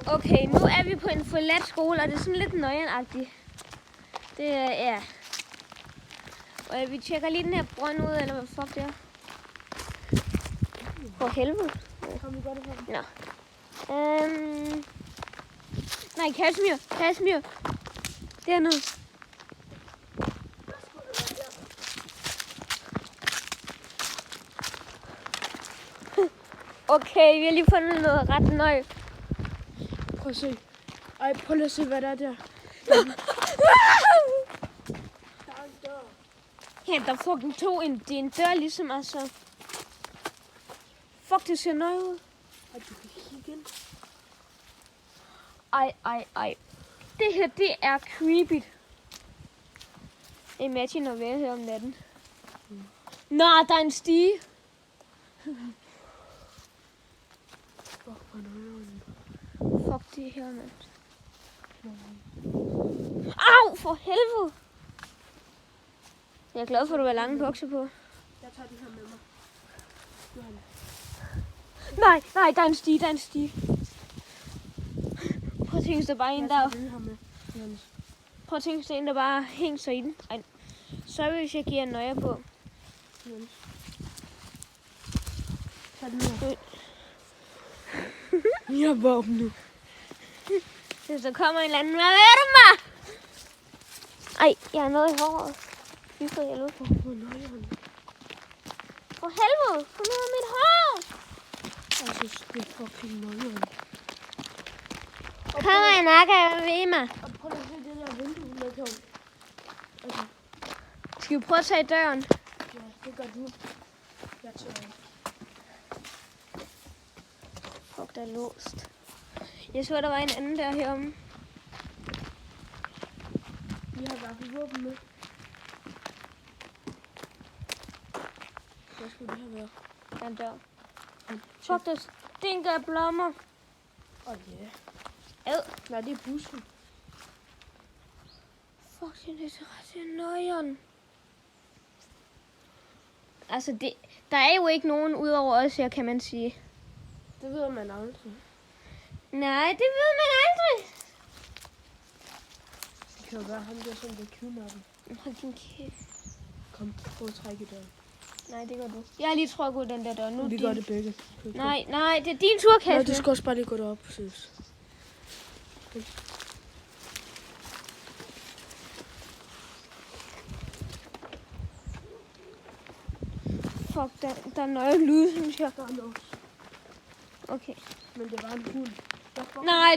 Okay, nu er vi på en forladt skole, og det er sådan lidt nøgenagtigt. Det er, ja. Og vi tjekker lige den her brønd ud, eller hvad fuck det er. For helvede. Kom vi godt herfra. Nå. Nej, Kashmir. Dernede. Okay, vi har lige fundet noget ret nøje. Prøv at se. Ej, prøv lige at se, hvad der er der. Der er en dør. Ja, der fucking tog det er en dør ligesom, altså. Fuck, det ser nøje ud. Ej, du kan kigge ind. Ej. Det her, det er creepy. Imagine at være her om natten. Nå, der er en stige. Fuck, hvor nøjeren. Fuck det her, mand. Au, for helvede. Jeg er glad for, at du har lange bukser på. Jeg tager den her med mig. Nej, der er en stige. Prøv at tænke, hvis der bare er en, der... Prøv at tænke, hvis der er en, der bare hænger sig i den. Ej, sorry, hvis jeg giver en nøje på. Tag den her. Jeg har våben nu. Hvis der kommer en eller anden, hvad er det mig? Ej, jeg har noget i håret. Fy for helvede. Hvor nøjeren. For helvede, få noget af mit hår. Jeg synes, det er fucking nøjeren. Kom og nakke ved mig. Og prøv at se det der vindue med på. Altså, Skal vi prøve at tage døren? ja, det gør du. Jeg tager den. Fuck, der er låst. Jeg så, der var en anden der heromme. Vi har i hvert fald våben med. Hvad skulle det have været? Der er en dør. Fuck, der stinker af blommer. Åh ja. Ad. Nej, det er bussen. Fuck, det er så ret nøjeren. Altså, der er jo ikke nogen udover os her, kan man sige. Det ved man aldrig. Nej, det ved man aldrig. Det kan jo være ham der, som bliver kidnappet. Hold din kæft. Kom, prøv at trække i døren. Nej, det gør du. Jeg har lige trukket ud den der dør. Nu er Vi din... gør det begge. Nej, det er din tur, Kasper. Nej, du skal også bare lige gå derop, præcis. Fuck, der er nøje lyd, synes jeg. Der er noget. Okay. Men det var en hund. Nej.